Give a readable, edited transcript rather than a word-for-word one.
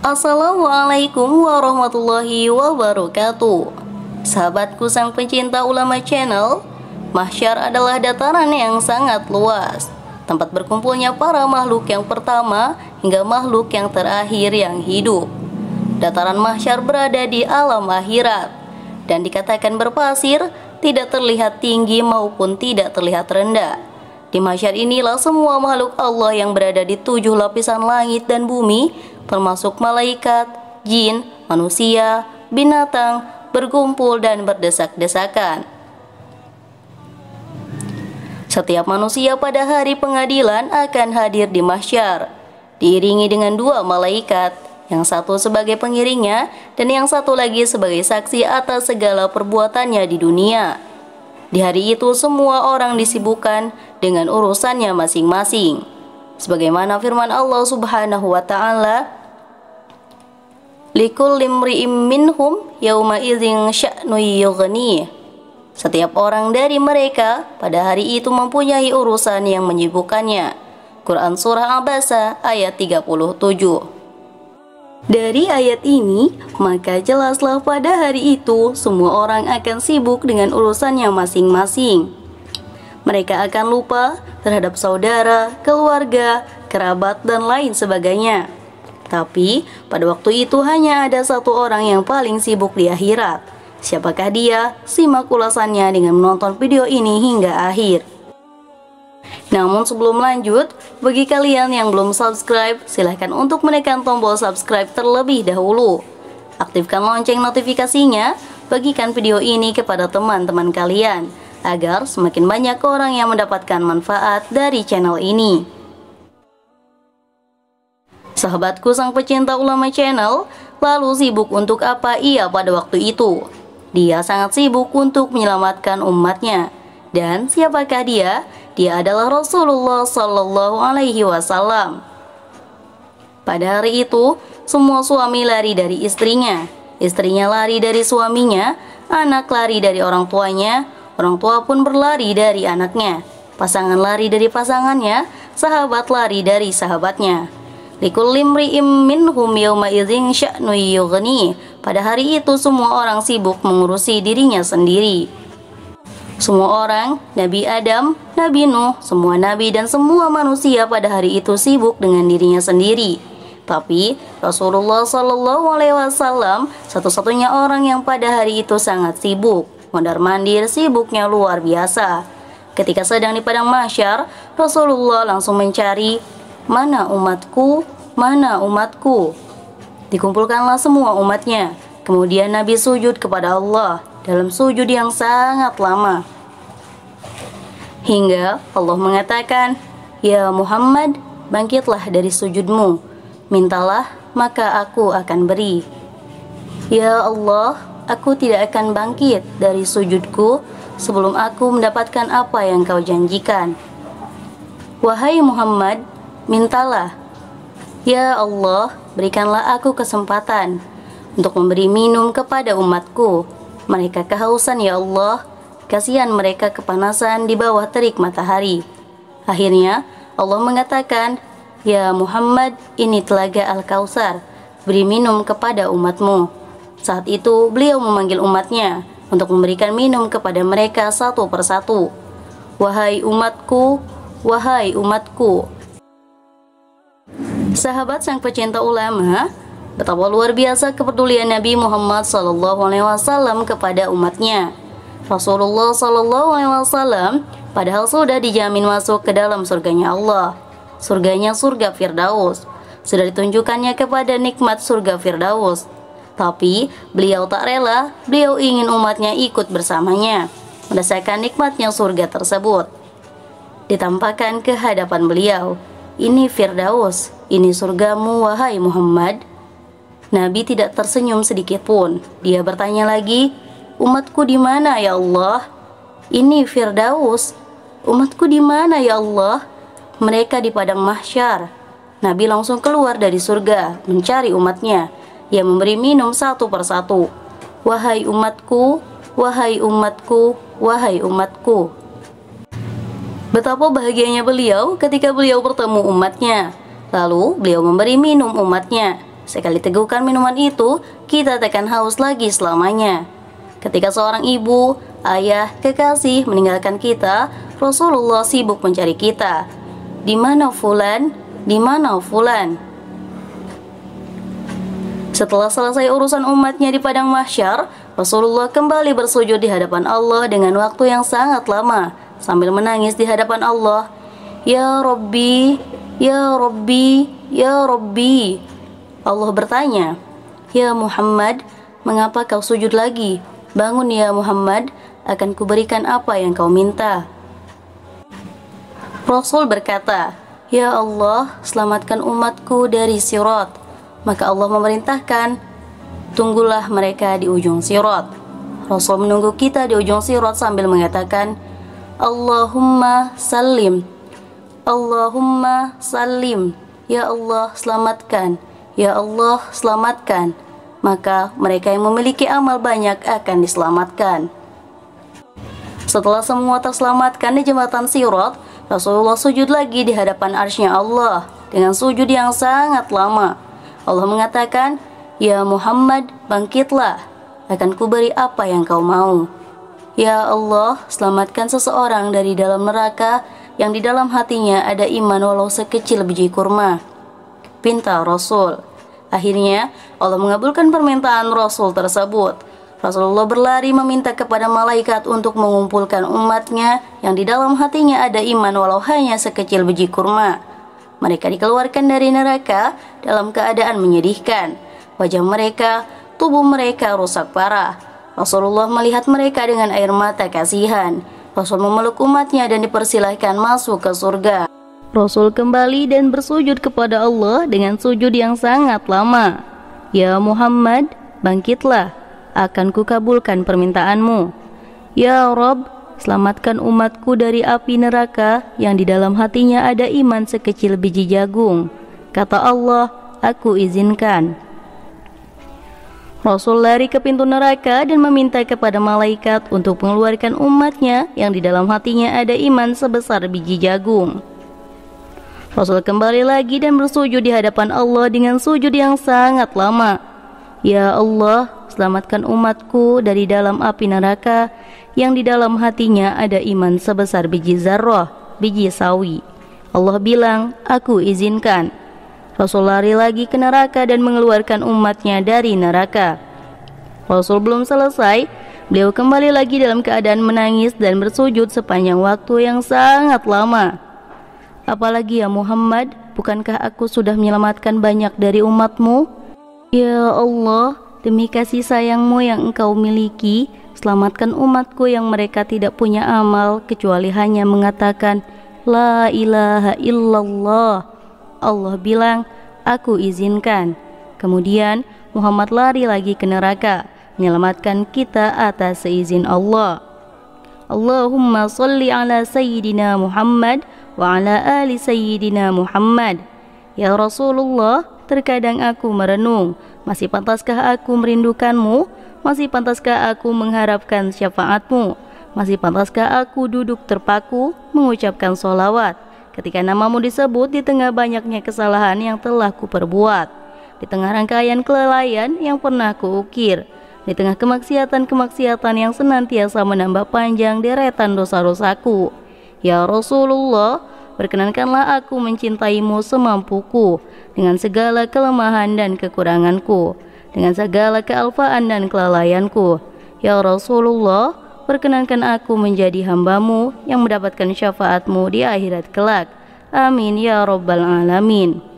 Assalamualaikum warahmatullahi wabarakatuh. Sahabatku sang pencinta ulama channel, mahsyar adalah dataran yang sangat luas, tempat berkumpulnya para makhluk yang pertama hingga makhluk yang terakhir yang hidup. Dataran mahsyar berada di alam akhirat dan dikatakan berpasir, tidak terlihat tinggi maupun tidak terlihat rendah. Di mahsyar inilah semua makhluk Allah yang berada di 7 lapisan langit dan bumi, termasuk malaikat, jin, manusia, binatang, berkumpul dan berdesak-desakan. Setiap manusia pada hari pengadilan akan hadir di mahsyar, diiringi dengan 2 malaikat, yang satu sebagai pengiringnya dan yang satu lagi sebagai saksi atas segala perbuatannya di dunia. Di hari itu semua orang disibukkan dengan urusannya masing-masing. Sebagaimana firman Allah Subhanahu wa taala, "Likulli imri'im minhum yauma idzin sya'nu yughni." Setiap orang dari mereka pada hari itu mempunyai urusan yang menyibukkannya. Quran surah Abasa ayat 37. Dari ayat ini, maka jelaslah pada hari itu semua orang akan sibuk dengan urusannya masing-masing. Mereka akan lupa terhadap saudara, keluarga, kerabat, dan lain sebagainya. Tapi pada waktu itu hanya ada satu orang yang paling sibuk di akhirat. Siapakah dia? Simak ulasannya dengan menonton video ini hingga akhir. Namun sebelum lanjut, bagi kalian yang belum subscribe, silahkan untuk menekan tombol subscribe terlebih dahulu. Aktifkan lonceng notifikasinya, bagikan video ini kepada teman-teman kalian, agar semakin banyak orang yang mendapatkan manfaat dari channel ini. Sahabatku sang pecinta ulama channel, lalu sibuk untuk apa ia pada waktu itu? Dia sangat sibuk untuk menyelamatkan umatnya. Dan siapakah dia? Dia adalah Rasulullah Sallallahu Alaihi Wasallam. Pada hari itu, semua suami lari dari istrinya, istrinya lari dari suaminya, anak lari dari orang tuanya, orang tua pun berlari dari anaknya, pasangan lari dari pasangannya, sahabat lari dari sahabatnya. Likulli imri'im minhum yauma idzin sya'nu yughni. Pada hari itu semua orang sibuk mengurusi dirinya sendiri. Semua orang, Nabi Adam, Nabi Nuh, semua nabi dan semua manusia pada hari itu sibuk dengan dirinya sendiri. Tapi Rasulullah Shallallahu Alaihi Wasallam satu-satunya orang yang pada hari itu sangat sibuk, mondar-mandir, sibuknya luar biasa. Ketika sedang di padang mahsyar, Rasulullah langsung mencari, mana umatku, mana umatku. Dikumpulkanlah semua umatnya. Kemudian Nabi sujud kepada Allah dalam sujud yang sangat lama, hingga Allah mengatakan, "Ya Muhammad, bangkitlah dari sujudmu, mintalah maka aku akan beri." "Ya Allah, aku tidak akan bangkit dari sujudku sebelum aku mendapatkan apa yang kau janjikan." "Wahai Muhammad, mintalah." "Ya Allah, berikanlah aku kesempatan untuk memberi minum kepada umatku. Mereka kehausan ya Allah, kasihan mereka kepanasan di bawah terik matahari." Akhirnya Allah mengatakan, "Ya Muhammad, ini telaga Al-Kautsar, beri minum kepada umatmu." Saat itu beliau memanggil umatnya untuk memberikan minum kepada mereka satu persatu. "Wahai umatku, wahai umatku." Sahabat sang pecinta ulama, betapa luar biasa kepedulian Nabi Muhammad SAW kepada umatnya. Rasulullah SAW padahal sudah dijamin masuk ke dalam surganya Allah. Surganya surga Firdaus. Sudah ditunjukkannya kepada nikmat surga Firdaus. Tapi beliau tak rela, beliau ingin umatnya ikut bersamanya, merasakan nikmatnya surga tersebut. Ditampakkan ke hadapan beliau, "Ini Firdaus, ini surgamu wahai Muhammad." Nabi tidak tersenyum sedikit pun. Dia bertanya lagi, "Umatku di mana ya Allah?" "Ini Firdaus." "Umatku di mana ya Allah?" "Mereka di padang mahsyar." Nabi langsung keluar dari surga mencari umatnya. Ia memberi minum satu persatu. "Wahai umatku, wahai umatku, wahai umatku." Betapa bahagianya beliau ketika beliau bertemu umatnya. Lalu beliau memberi minum umatnya. Sekali teguhkan minuman itu, kita takkan haus lagi selamanya. Ketika seorang ibu, ayah, kekasih meninggalkan kita, Rasulullah sibuk mencari kita. Di mana fulan? Di mana fulan? Setelah selesai urusan umatnya di padang mahsyar, Rasulullah kembali bersujud di hadapan Allah dengan waktu yang sangat lama, sambil menangis di hadapan Allah. Ya Rabbi, Ya Rabbi, Ya Rabbi. Allah bertanya, Ya Muhammad, mengapa kau sujud lagi? Bangun ya Muhammad, akan kuberikan apa yang kau minta. Rasul berkata, Ya Allah, selamatkan umatku dari sirat. Maka Allah memerintahkan, tunggulah mereka di ujung sirat. Rasul menunggu kita di ujung sirat sambil mengatakan, Allahumma salim, Allahumma salim. Ya Allah, selamatkan. Ya Allah, selamatkan. Maka mereka yang memiliki amal banyak akan diselamatkan. Setelah semua terselamatkan di jembatan sirat, Rasulullah sujud lagi di hadapan arsy-Nya Allah dengan sujud yang sangat lama. Allah mengatakan, Ya Muhammad, bangkitlah, akan kuberi apa yang kau mau. Ya Allah, selamatkan seseorang dari dalam neraka yang di dalam hatinya ada iman walau sekecil biji kurma. Pinta Rasul. Akhirnya Allah mengabulkan permintaan Rasul tersebut. Rasulullah berlari meminta kepada malaikat untuk mengumpulkan umatnya yang di dalam hatinya ada iman walau hanya sekecil biji kurma. Mereka dikeluarkan dari neraka dalam keadaan menyedihkan. Wajah mereka, tubuh mereka rusak parah. Rasulullah melihat mereka dengan air mata kasihan. Rasul memeluk umatnya dan dipersilahkan masuk ke surga. Rasul kembali dan bersujud kepada Allah dengan sujud yang sangat lama. Ya Muhammad, bangkitlah, akan kukabulkan permintaanmu. Ya Rabb, selamatkan umatku dari api neraka yang di dalam hatinya ada iman sekecil biji jagung. Kata Allah, aku izinkan. Rasul lari ke pintu neraka dan meminta kepada malaikat untuk mengeluarkan umatnya yang di dalam hatinya ada iman sebesar biji jagung. Rasul kembali lagi dan bersujud di hadapan Allah dengan sujud yang sangat lama. Ya Allah, selamatkan umatku dari dalam api neraka yang di dalam hatinya ada iman sebesar biji zarrah, biji sawi. Allah bilang, aku izinkan. Rasul lari lagi ke neraka dan mengeluarkan umatnya dari neraka. Rasul belum selesai, beliau kembali lagi dalam keadaan menangis dan bersujud sepanjang waktu yang sangat lama. Apalagi ya Muhammad, bukankah aku sudah menyelamatkan banyak dari umatmu? Ya Allah, demi kasih sayangmu yang engkau miliki, selamatkan umatku yang mereka tidak punya amal kecuali hanya mengatakan La ilaha illallah. Allah bilang, aku izinkan. Kemudian Muhammad lari lagi ke neraka, menyelamatkan kita atas seizin Allah. Allahumma salli ala Sayyidina Muhammad wa ala ali Sayyidina Muhammad. Ya Rasulullah, terkadang aku merenung, masih pantaskah aku merindukanmu? Masih pantaskah aku mengharapkan syafaatmu? Masih pantaskah aku duduk terpaku mengucapkan sholawat ketika namamu disebut di tengah banyaknya kesalahan yang telah kuperbuat, di tengah rangkaian kelalaian yang pernah kuukir, di tengah kemaksiatan-kemaksiatan yang senantiasa menambah panjang deretan dosa-dosaku. Ya Rasulullah, berkenankanlah aku mencintaimu semampuku, dengan segala kelemahan dan kekuranganku, dengan segala kealfaan dan kelalaianku. Ya Rasulullah, perkenankan aku menjadi hambamu yang mendapatkan syafaatmu di akhirat kelak. Amin ya Rabbal Alamin.